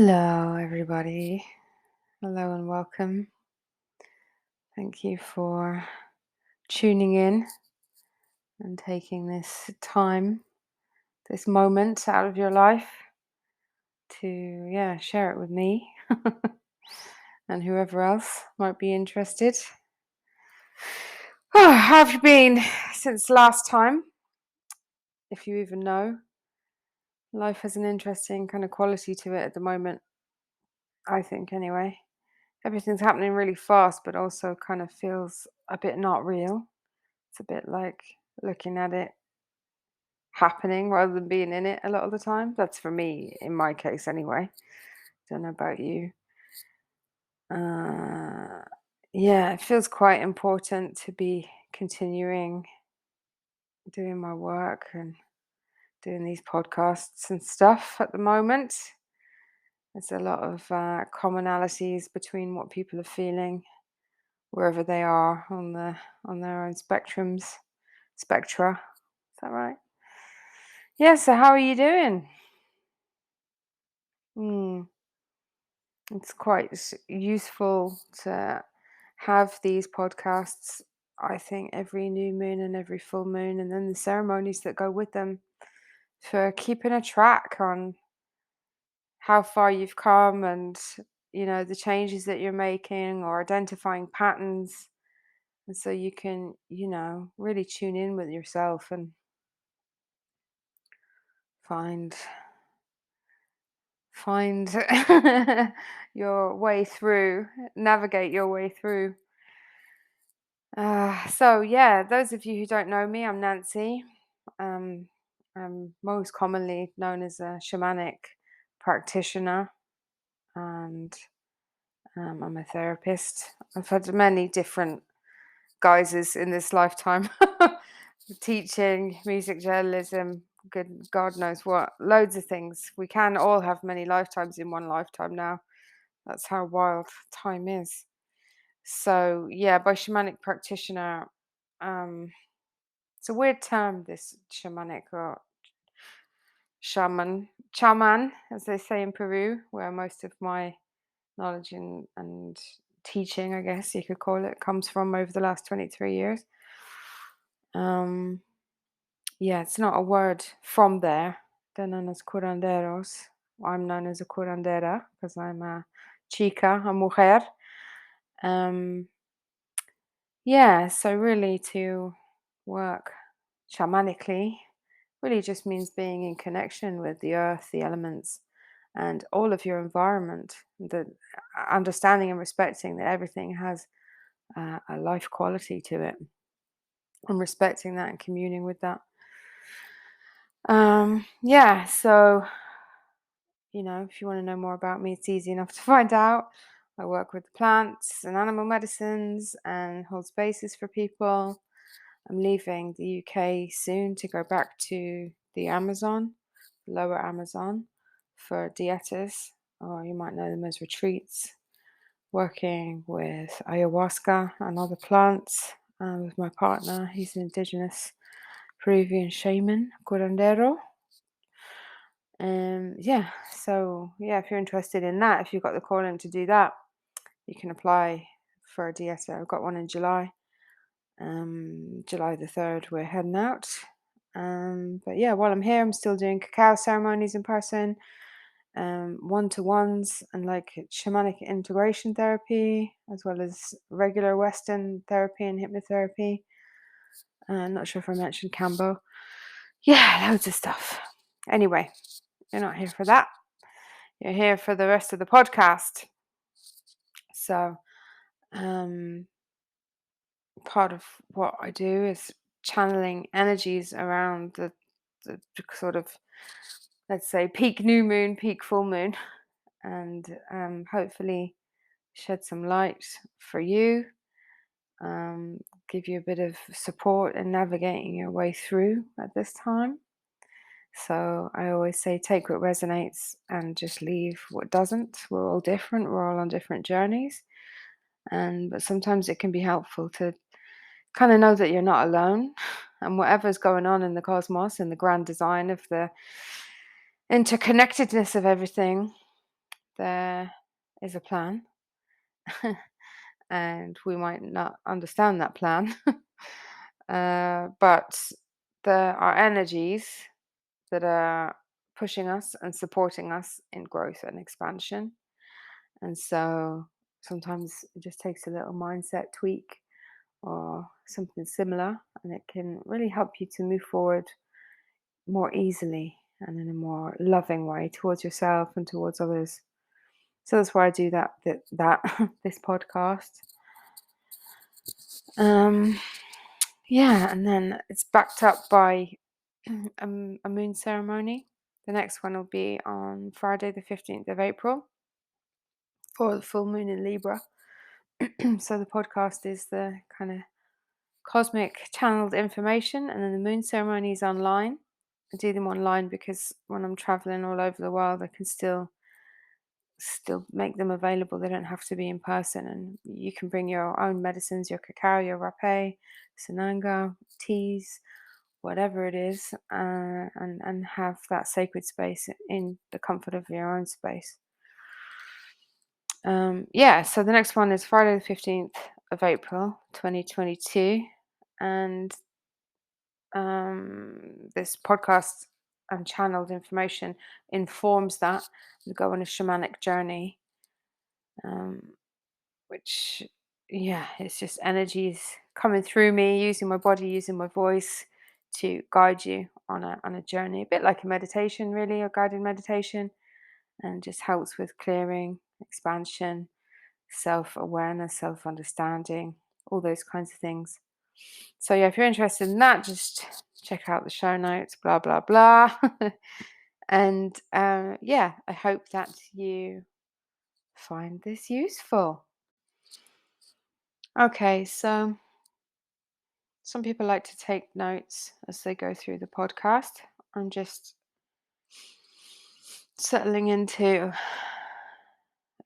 Hello, everybody. Hello and welcome. Thank you for tuning in and taking this time, this moment out of your life to, share it with me and whoever else might be interested. Oh, how have you been since last time? If you even know, life has an interesting kind of quality to it at the moment, I think, anyway. Everything's happening really fast, but also kind of feels a bit not real. It's a bit like looking at it happening rather than being in it a lot of the time. That's for me, in my case, anyway. Don't know about you. Uh, yeah, it feels quite important to be continuing doing my work and doing these podcasts and stuff at the moment. There's a lot of commonalities between what people are feeling wherever they are on their own spectra. Is that right? Yeah. So how are you doing? Hmm. It's quite useful to have these podcasts, I think, every new moon and every full moon, and then the ceremonies that go with them for keeping a track on how far you've come and, the changes that you're making or identifying patterns. And so you can, really tune in with yourself and find find your way through, navigate your way through. Those of you who don't know me, I'm Nancy. Um, I'm most commonly known as a shamanic practitioner, and I'm a therapist. I've had many different guises in this lifetime teaching, music journalism, good God knows what, loads of things. We can all have many lifetimes in one lifetime now. That's how wild time is. So, yeah, by shamanic practitioner, um, it's a weird term, this shamanic or chaman, as they say in Peru, where most of my knowledge and teaching, I guess you could call it, comes from over the last 23 years. Um, yeah, it's not a word from there. They're known as curanderos. I'm known as a curandera because I'm a chica, a mujer. Um, yeah, so really to work shamanically really just means being in connection with the earth, the elements, and all of your environment. The understanding and respecting that everything has a life quality to it, and respecting that and communing with that. So if you want to know more about me, it's easy enough to find out. I work with plants and animal medicines and hold spaces for people. I'm leaving the UK soon to go back to the Amazon, lower Amazon, for dietas, or you might know them as retreats, working with ayahuasca and other plants with my partner. He's an indigenous Peruvian shaman, curandero. If you're interested in that, if you've got the calling to do that, you can apply for a dieta. I've got one in July. July the 3rd, we're heading out. While I'm here, I'm still doing cacao ceremonies in person, one-to-ones, and like shamanic integration therapy, as well as regular Western therapy and hypnotherapy. I'm not sure if I mentioned Cambo. Yeah, loads of stuff. Anyway, you're not here for that. You're here for the rest of the podcast. So, part of what I do is channeling energies around the sort of, let's say, peak new moon, peak full moon, and hopefully shed some light for you, give you a bit of support in navigating your way through at this time. So I always say take what resonates and just leave what doesn't. We're all different. We're all on different journeys. But sometimes it can be helpful to kind of know that you're not alone, and whatever's going on in the cosmos and the grand design of the interconnectedness of everything, there is a plan, and we might not understand that plan, but there are energies that are pushing us and supporting us in growth and expansion. And so sometimes it just takes a little mindset tweak or something similar, and it can really help you to move forward more easily and in a more loving way towards yourself and towards others. So that's why I do that this podcast. Um, yeah, and then it's backed up by a moon ceremony. The next one will be on Friday, the 15th of April, for the full moon in Libra. So the podcast is the kind of cosmic channeled information, and then the moon ceremony is online. I do them online because when I'm traveling all over the world, I can still make them available. They don't have to be in person, and you can bring your own medicines, your cacao, your rapé, sananga, teas, whatever it is, and have that sacred space in the comfort of your own space. Yeah, so the next one is Friday the 15th of April 2022, and this podcast and channeled information informs that. We go on a shamanic journey, um, which, yeah, it's just energies coming through me, using my body, using my voice to guide you on a journey, a bit like a meditation, really, a guided meditation, and just helps with clearing, expansion, self-awareness, self-understanding, all those kinds of things. So yeah, if you're interested in that, just check out the show notes, blah blah blah. And yeah, I hope that you find this useful. Okay, so some people like to take notes as they go through the podcast. I'm just settling into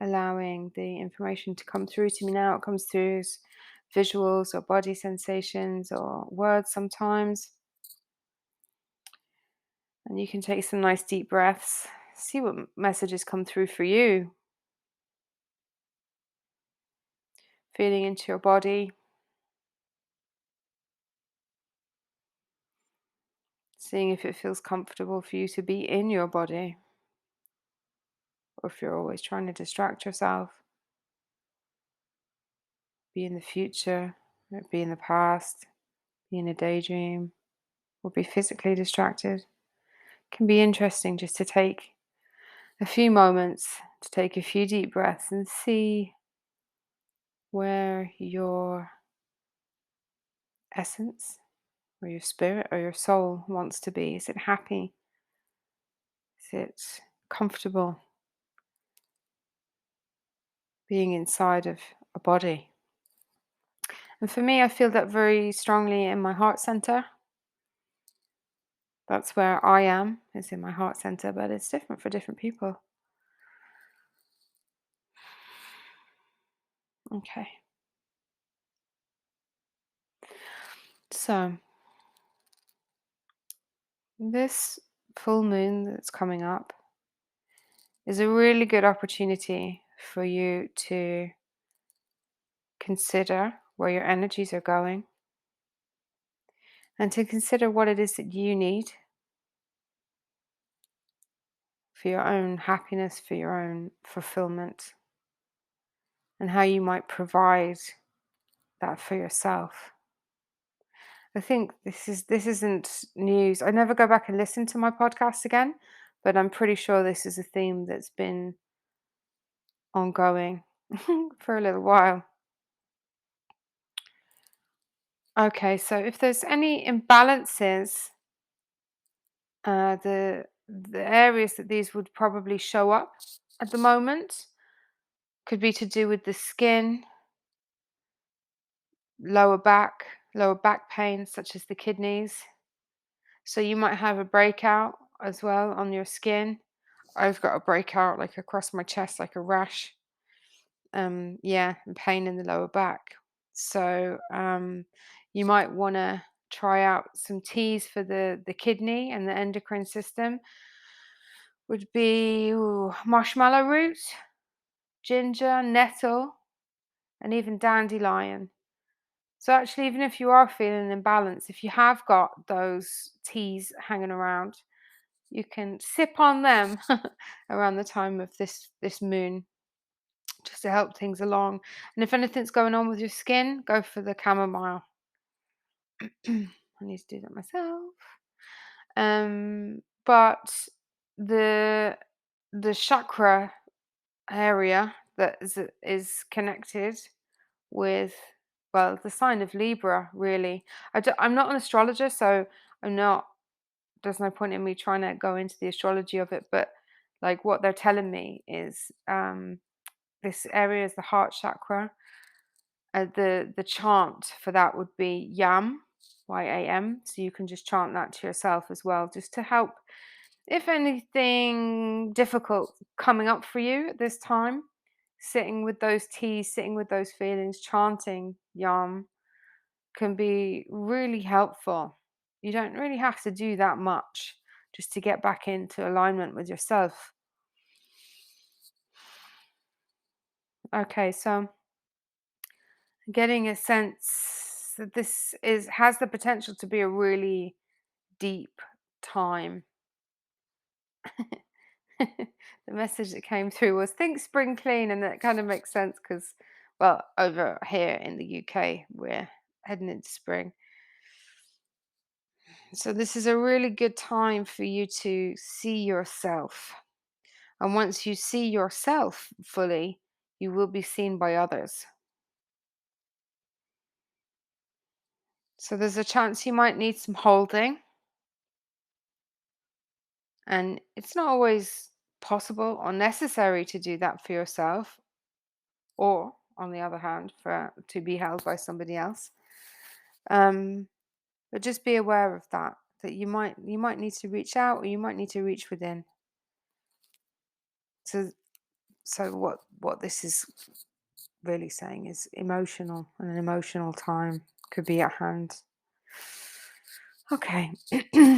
allowing the information to come through to me now. It comes through as visuals or body sensations or words sometimes. And you can take some nice deep breaths, see what messages come through for you. Feeling into your body, seeing if it feels comfortable for you to be in your body, or if you're always trying to distract yourself, be in the future, or be in the past, be in a daydream, or be physically distracted. It can be interesting just to take a few moments to take a few deep breaths and see where your essence or your spirit or your soul wants to be. Is it happy? Is it comfortable being inside of a body? And for me, I feel that very strongly in my heart center. That's where I am, is in my heart center, but it's different for different people. Okay. So, this full moon that's coming up is a really good opportunity for you to consider where your energies are going and to consider what it is that you need for your own happiness, for your own fulfillment, and how you might provide that for yourself. I think this isn't news. I never go back and listen to my podcast again, but I'm pretty sure this is a theme that's been ongoing for a little while. Okay, so if there's any imbalances, the areas that these would probably show up at the moment could be to do with the skin, lower back, lower back pain, such as the kidneys. So you might have a breakout as well on your skin. I've got a breakout like across my chest, like a rash. Yeah, and pain in the lower back. So you might want to try out some teas for the kidney and the endocrine system, would be marshmallow root, ginger, nettle, and even dandelion. So actually, even if you are feeling imbalance, if you have got those teas hanging around, you can sip on them around the time of this moon, just to help things along. And if anything's going on with your skin, go for the chamomile. I need to do that myself. But the the chakra area that is connected with, well, the sign of Libra, really. I'm not an astrologer, so I'm not. There's no point in me trying to go into the astrology of it, but like what they're telling me is this area is the heart chakra. The chant for that would be Yam, YAM. So you can just chant that to yourself as well, just to help if anything difficult coming up for you at this time. Sitting with those teas, sitting with those feelings, chanting Yam can be really helpful. You don't really have to do that much just to get back into alignment with yourself. Okay, so getting a sense that this is has the potential to be a really deep time. The message that came through was think spring clean, and that kind of makes sense because, well, over here in the UK, we're heading into spring. So this is a really good time for you to see yourself. And once you see yourself fully, you will be seen by others. So there's a chance you might need some holding. And it's not always possible or necessary to do that for yourself, or on the other hand, for to be held by somebody else. Um, but just be aware of that, that you might need to reach out or you might need to reach within. So what this is really saying is emotional, and an emotional time could be at hand. Okay,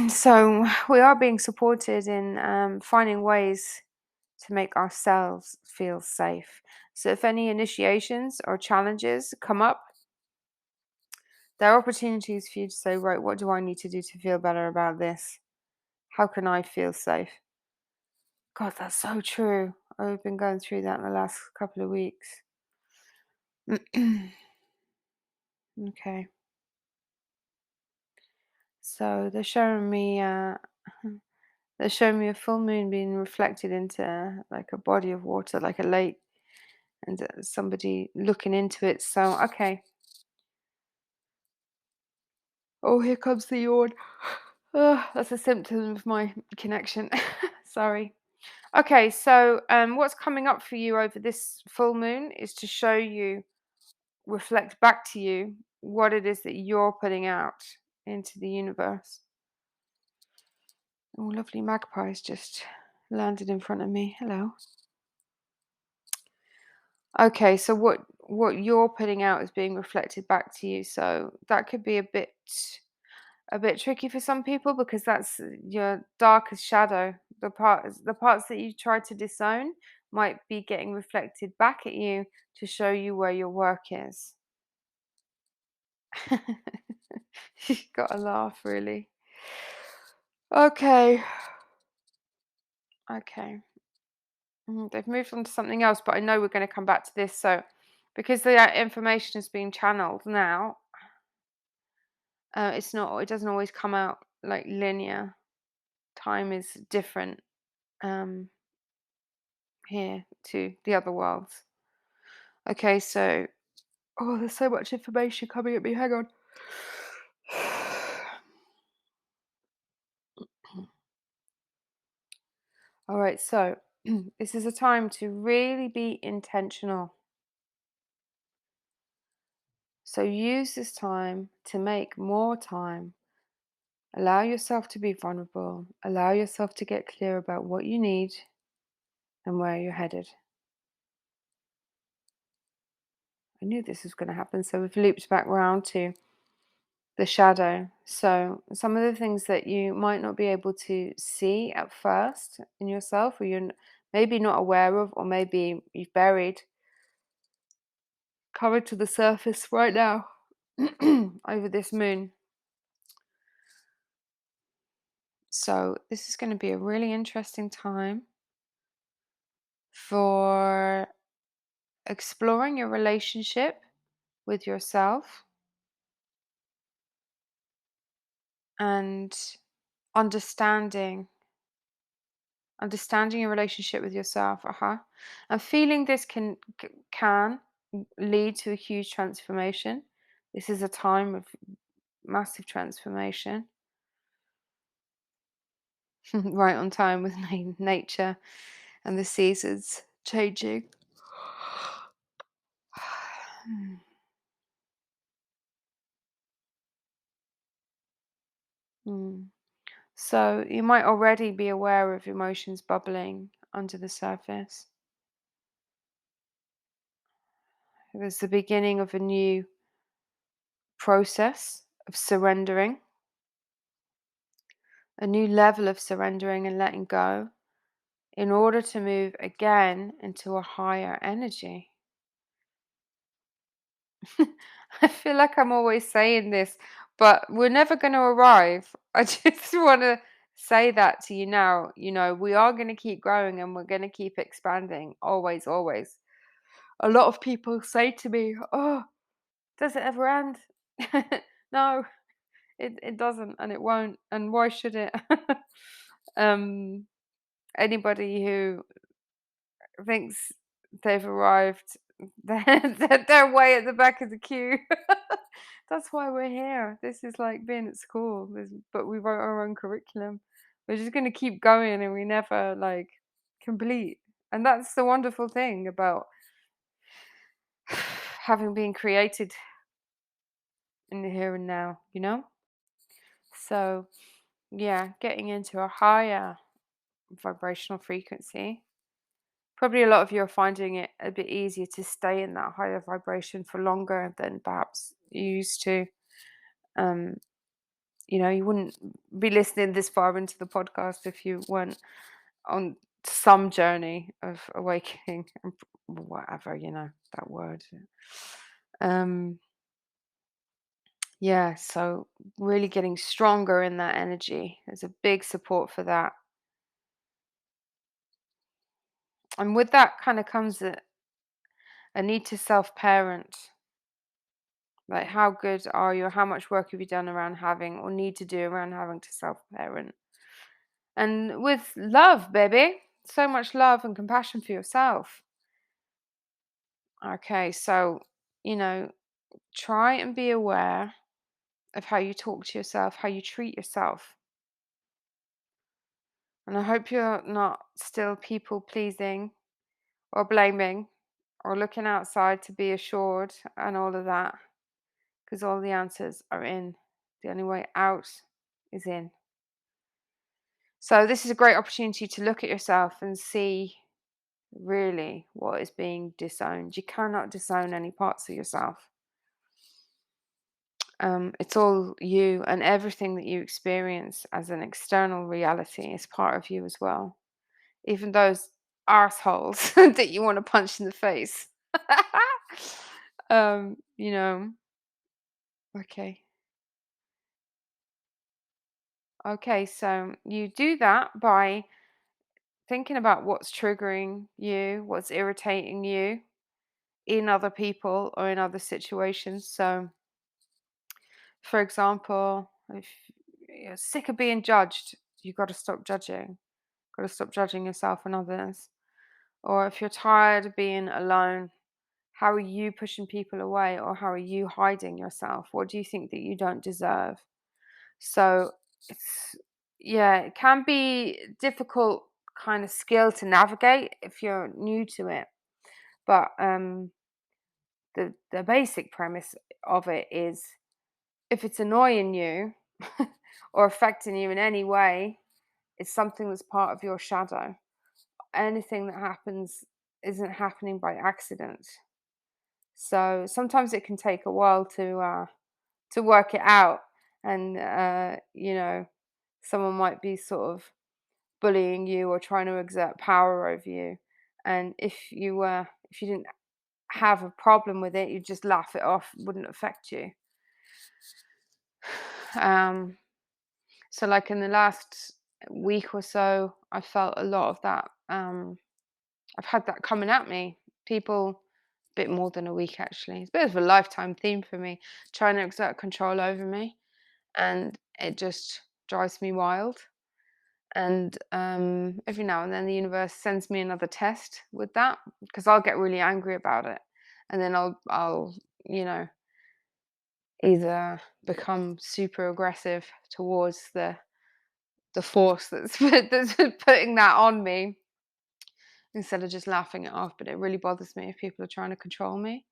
so we are being supported in finding ways to make ourselves feel safe. So if any initiations or challenges come up, there are opportunities for you to say, right, what do I need to do to feel better about this? How can I feel safe? God, that's so true. I've been going through that in the last couple of weeks. Okay. So they're showing me a full moon being reflected into like a body of water, like a lake, and somebody looking into it. So okay. Oh, here comes the yawn. That's a symptom of my connection. Sorry. Okay, so what's coming up for you over this full moon is to show you, reflect back to you what it is that you're putting out into the universe. Oh, lovely magpies just landed in front of me. Hello. Okay, so what you're putting out is being reflected back to you. So that could be a bit tricky for some people because that's your darkest shadow. The parts that you try to disown might be getting reflected back at you to show you where your work is. You got to laugh, really. Okay. Okay. They've moved on to something else, but I know we're going to come back to this. So, because the information is being channeled now, it's not. It doesn't always come out like linear. Time is different here to the other worlds. Okay, so there's so much information coming at me. Hang on. All right, so this is a time to really be intentional. So use this time to make more time. Allow yourself to be vulnerable. Allow yourself to get clear about what you need and where you're headed. I knew this was going to happen, so we've looped back round to the shadow. So some of the things that you might not be able to see at first in yourself, or maybe not aware of, or maybe you've buried, coming to the surface right now over this moon. So this is going to be a really interesting time for exploring your relationship with yourself and understanding your relationship with yourself, and feeling this can lead to a huge transformation. This is a time of massive transformation. Right on time with nature and the seasons changing. Mm. So you might already be aware of emotions bubbling under the surface. There's the beginning of a new process of surrendering, a new level of surrendering and letting go in order to move again into a higher energy. I feel like I'm always saying this, but we're never going to arrive. I just want to say that to you now. We are going to keep growing and we're going to keep expanding. Always, always. A lot of people say to me, "Oh, does it ever end?" No, it doesn't, and it won't. And why should it? um, Anybody who thinks they've arrived, they're way at the back of the queue. That's why we're here. This is like being at school, but we wrote our own curriculum. We're just going to keep going, and we never like complete. And that's the wonderful thing about having been created in the here and now. So, yeah, getting into a higher vibrational frequency. Probably a lot of you are finding it a bit easier to stay in that higher vibration for longer than perhaps you used to. Um, you wouldn't be listening this far into the podcast if you weren't on some journey of awakening, whatever, that word. Um, yeah, so really getting stronger in that energy. There's a big support for that. And with that kind of comes a need to self-parent. Like, how good are you? How much work have you done around having, or need to do around having to self-parent? And with love, baby, so much love and compassion for yourself. Okay, so, you know, try and be aware of how you talk to yourself, how you treat yourself. And I hope you're not still people pleasing or blaming or looking outside to be assured and all of that, because all the answers are in. The only way out is in. So, this is a great opportunity to look at yourself and see really what is being disowned. You cannot disown any parts of yourself. It's all you, and everything that you experience as an external reality is part of you as well. Even those assholes that you want to punch in the face. um, you know, okay. Okay, so you do that by thinking about what's triggering you, what's irritating you in other people or in other situations. So, for example, if you're sick of being judged, you've got to stop judging. Got to stop judging yourself and others. Or if you're tired of being alone, how are you pushing people away, or how are you hiding yourself? What do you think that you don't deserve? So it's, yeah, it can be difficult kind of skill to navigate if you're new to it. But the basic premise of it is, if it's annoying you or affecting you in any way, it's something that's part of your shadow. Anything that happens isn't happening by accident. So sometimes it can take a while to work it out. and someone might be sort of bullying you or trying to exert power over you, and if you didn't have a problem with it, you'd just laugh it off, it wouldn't affect you. um so like in the last week or so, I felt a lot of that. I've had that coming at me. People, a bit more than a week actually. It's a bit of a lifetime theme for me, trying to exert control over me, and it just drives me wild. And every now and then the universe sends me another test with that, because I'll get really angry about it, and then I'll either become super aggressive towards the force that's that's putting that on me, instead of just laughing it off. But it really bothers me if people are trying to control me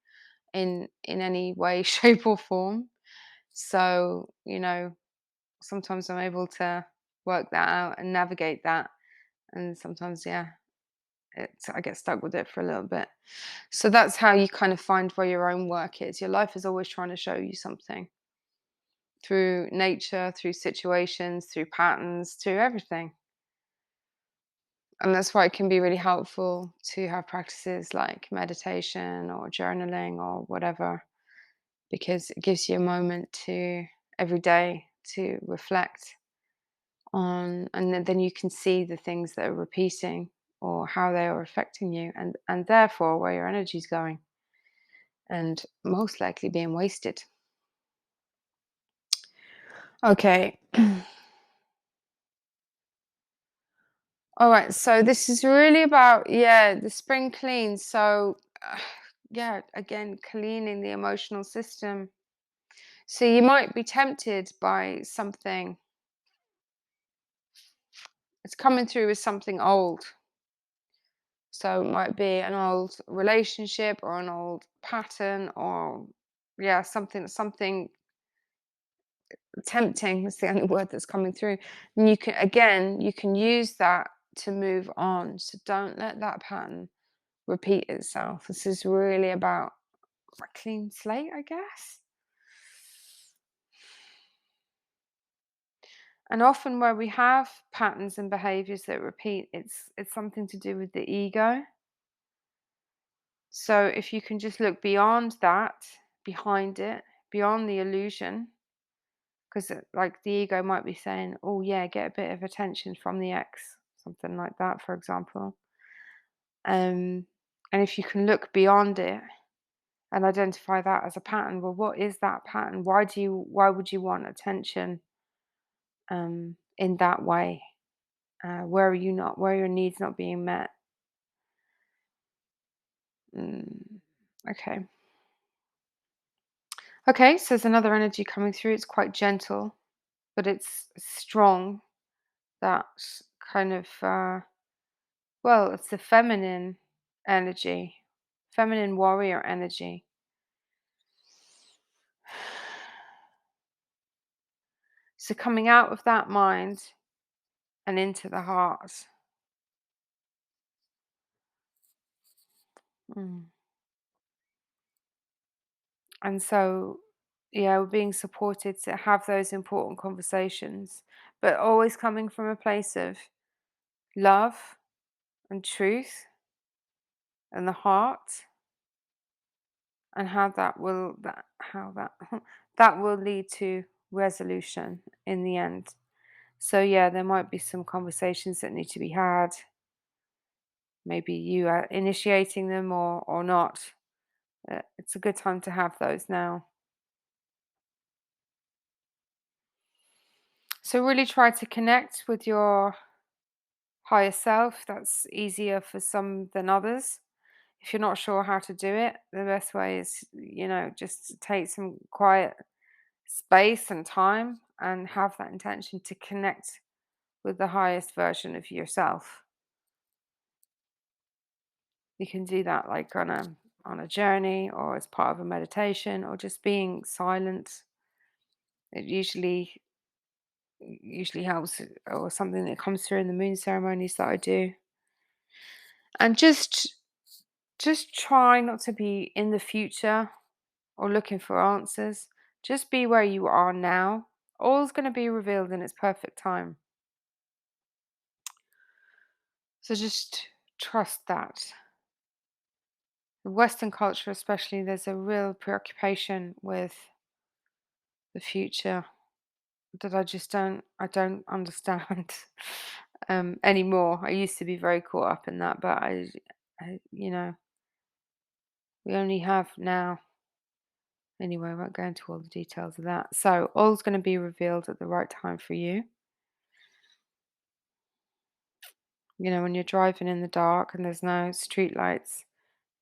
in any way, shape, or form. So sometimes I'm able to work that out and navigate that, and sometimes, yeah, I get stuck with it for a little bit. So that's how you kind of find where your own work is. Your life is always trying to show you something, through nature, through situations, through patterns, through everything. And that's why it can be really helpful to have practices like meditation or journaling or whatever, because it gives you a moment to every day to reflect on, and then you can see the things that are repeating or how they are affecting you, and therefore where your energy is going and most likely being wasted. Okay. All right, so this is really about, yeah, the spring clean. So yeah, again, cleaning the emotional system. So you might be tempted by something. It's coming through as something old. So it might be an old relationship or an old pattern, or yeah, something tempting is the only word that's coming through. And you can use that to move on. So don't let that pattern repeat itself. This is really about a clean slate, I guess. And often where we have patterns and behaviors that repeat, it's something to do with the ego. So if you can just look beyond that, behind it, beyond the illusion, because like the ego might be saying, oh yeah, get a bit of attention from the ex, something like that, for example. And if you can look beyond it and identify that as a pattern, well, what is that pattern? Why would you want attention in that way? Where are your needs not being met? Mm, okay. Okay, so there's another energy coming through. It's quite gentle, but it's strong. That kind of, well, it's the feminine energy, feminine warrior energy. So coming out of that mind and into the heart. Mm. And so, yeah, we're being supported to have those important conversations, but always coming from a place of love and truth and the heart, and how that that will lead to resolution in the end. So yeah, there might be some conversations that need to be had. Maybe you are initiating them or not. It's a good time to have those now. So really try to connect with your higher self. That's easier for some than others. If you're not sure how to do it, the best way is, just take some quiet space and time and have that intention to connect with the highest version of yourself. You can do that like on a journey or as part of a meditation or just being silent. It usually helps, or something that comes through in the moon ceremonies that I do. And just try not to be in the future or looking for answers. Just be where you are now All's going to be revealed in its perfect time. So just trust that. In Western culture, especially, there's a real preoccupation with the future that I don't understand anymore. I used to be very caught up in that, but we only have now. Anyway, I won't go into all the details of that. So all's going to be revealed at the right time for you. When you're driving in the dark and there's no street lights,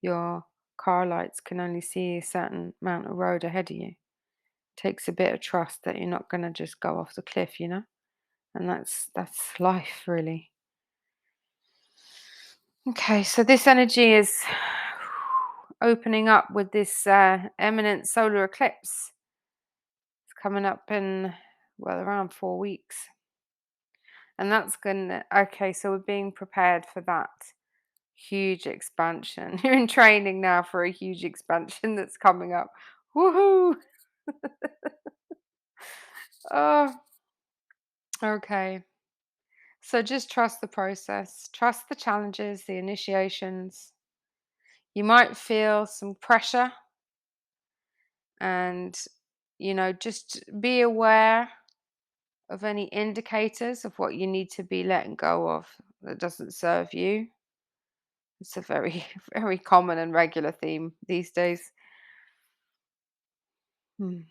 your car lights can only see a certain amount of road ahead of you. Takes a bit of trust that you're not going to just go off the cliff. And that's life, really. Okay, so this energy is opening up with this eminent solar eclipse. It's coming up in, well, around 4 weeks. And that's gonna, okay, so we're being prepared for that huge expansion. You're in training now for a huge expansion that's coming up. Woohoo! Oh, okay. So just trust the process, trust the challenges, the initiations. You might feel some pressure, and just be aware of any indicators of what you need to be letting go of that doesn't serve you. It's a very, very common and regular theme these days. Hmm.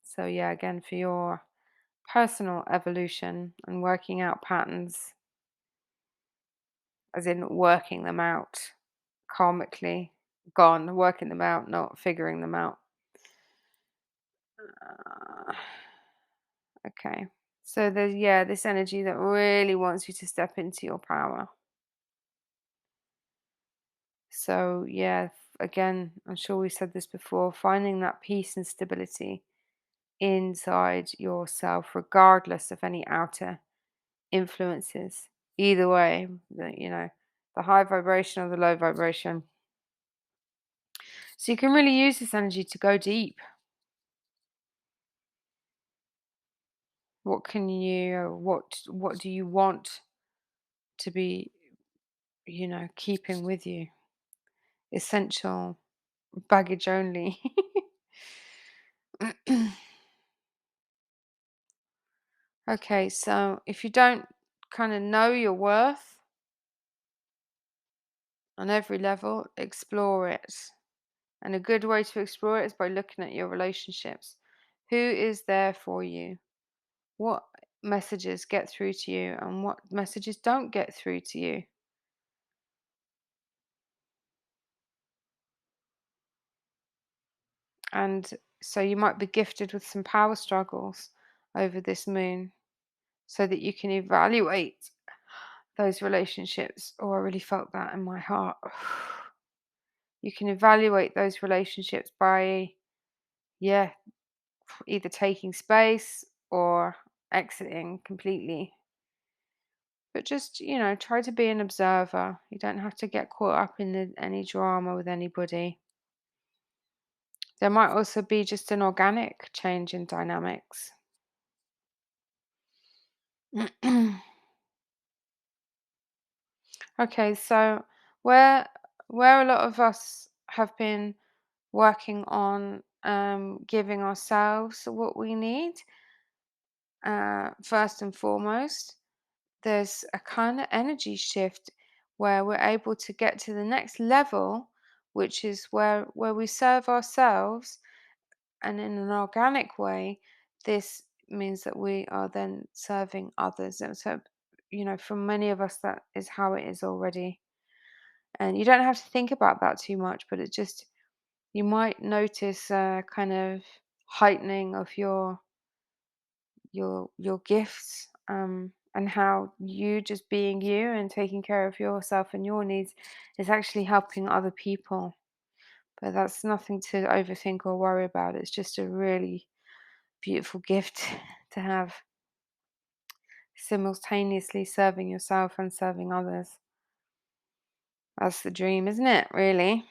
So, yeah, again, for your personal evolution and working out patterns, as in working them out karmically, gone, working them out, not figuring them out. Uh, okay. So, there's, yeah, this energy that really wants you to step into your power. So, yeah, again, I'm sure we said this before, finding that peace and stability inside yourself, regardless of any outer influences. Either way, the high vibration or the low vibration. So you can really use this energy to go deep. What do you want to be, keeping with you? Essential baggage only. Okay, so if you don't kind of know your worth on every level, explore it. And a good way to explore it is by looking at your relationships. Who is there for you? What messages get through to you and what messages don't get through to you? And so you might be gifted with some power struggles over this moon so that you can evaluate those relationships. Oh, I really felt that in my heart. You can evaluate those relationships by, yeah, either taking space or exiting completely. But just, try to be an observer. You don't have to get caught up in any drama with anybody. There might also be just an organic change in dynamics. Okay, so where where a lot of us have been working on giving ourselves what we need, first and foremost, there's a kind of energy shift where we're able to get to the next level, which is where we serve ourselves, and in an organic way. This means that we are then serving others, and so for many of us that is how it is already. And you don't have to think about that too much, but it just, you might notice a kind of heightening of your gifts, and how you just being you and taking care of yourself and your needs is actually helping other people. But that's nothing to overthink or worry about. It's just a really beautiful gift to have, simultaneously serving yourself and serving others. That's the dream, isn't it, really?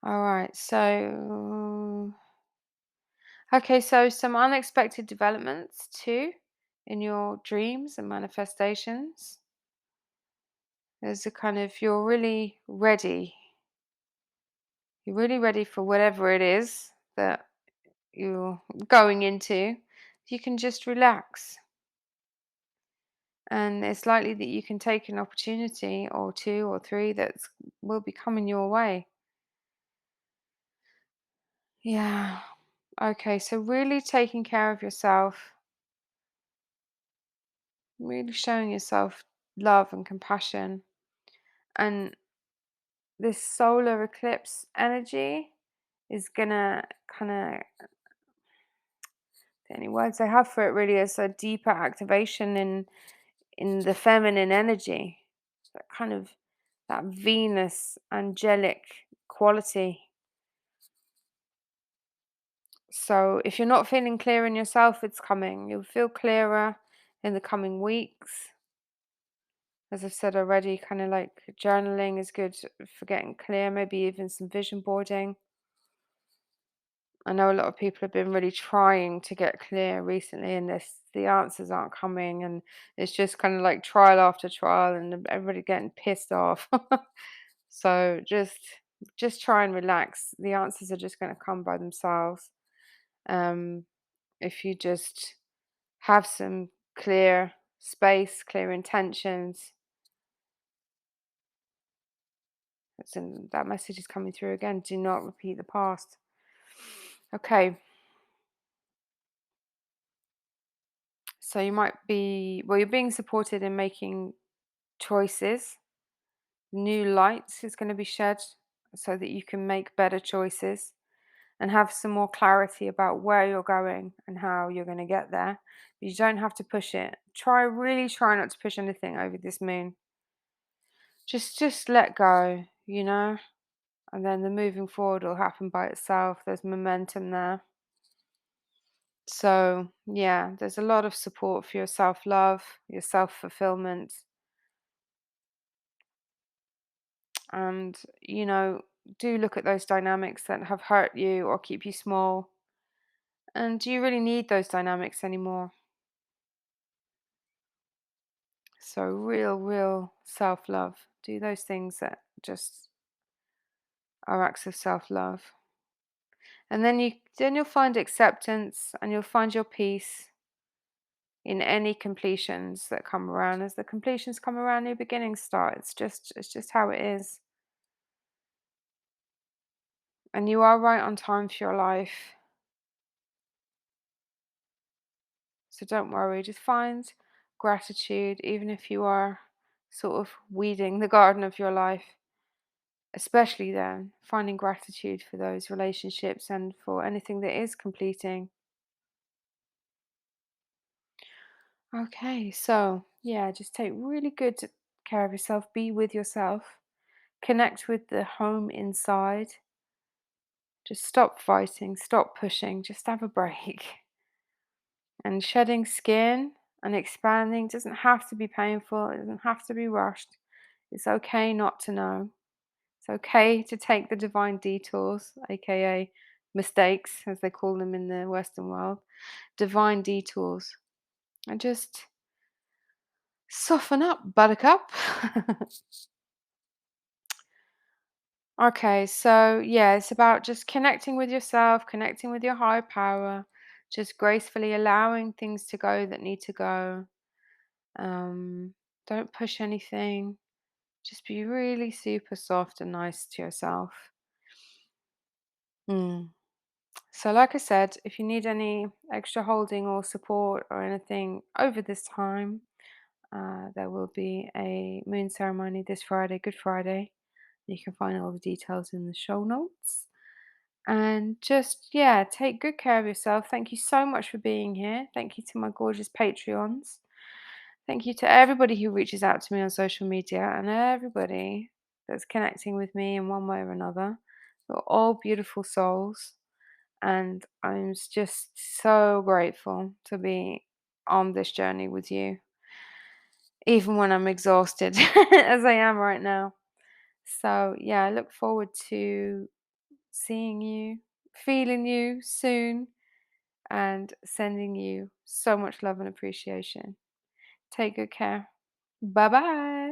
All right, so Okay, so some unexpected developments too in your dreams and manifestations. There's a kind of you're really ready. You're really ready for whatever it is that you're going into. You can just relax. And it's likely that you can take an opportunity or two or three that will be coming your way. Yeah. Okay, so really taking care of yourself, really showing yourself love and compassion. And this solar eclipse energy is gonna kind of, the only words I have for it really is a deeper activation in the feminine energy, that kind of that Venus angelic quality. So if you're not feeling clear in yourself, it's coming. You'll feel clearer in the coming weeks. As I've said already, kind of like journaling is good for getting clear, maybe even some vision boarding. I know a lot of people have been really trying to get clear recently, and the answers aren't coming, and it's just kind of like trial after trial, and everybody getting pissed off. So just try and relax. The answers are just going to come by themselves. Um, if you just have some clear space, clear intentions. That message is coming through again. Do not repeat the past. Okay. So you might be, well, you're being supported in making choices. New light is going to be shed so that you can make better choices and have some more clarity about where you're going and how you're going to get there. But you don't have to push it. Really try not to push anything over this moon. Just let go, and then the moving forward will happen by itself. There's momentum there. So, yeah, there's a lot of support for your self love, your self fulfillment, and, do look at those dynamics that have hurt you or keep you small. And do you really need those dynamics anymore? So, real self love. Do those things that just are acts of self love. And then you'll find acceptance and you'll find your peace in any completions that come around. As the completions come around, new beginnings start. It's just how it is. And you are right on time for your life. So don't worry, just find gratitude, even if you are sort of weeding the garden of your life, especially then, finding gratitude for those relationships and for anything that is completing. Okay, so yeah, just take really good care of yourself, be with yourself, connect with the home inside. Just stop fighting, stop pushing, just have a break. And shedding skin and expanding doesn't have to be painful, it doesn't have to be rushed. It's okay not to know. It's okay to take the divine detours, aka mistakes, as they call them in the Western world, divine detours, and just soften up, buttercup. Okay, so yeah, it's about just connecting with yourself, connecting with your higher power, just gracefully allowing things to go that need to go. Um, don't push anything. Just be really super soft and nice to yourself. Mm. So, like I said, if you need any extra holding or support or anything over this time, there will be a moon ceremony this Friday, Good Friday. You can find all the details in the show notes. And just, yeah, take good care of yourself. Thank you so much for being here. Thank you to my gorgeous Patreons. Thank you to everybody who reaches out to me on social media and everybody that's connecting with me in one way or another. You're all beautiful souls. And I'm just so grateful to be on this journey with you, even when I'm exhausted, as I am right now. So, yeah, I look forward to seeing you, feeling you soon. and sending you so much love and appreciation. Take good care. Bye bye.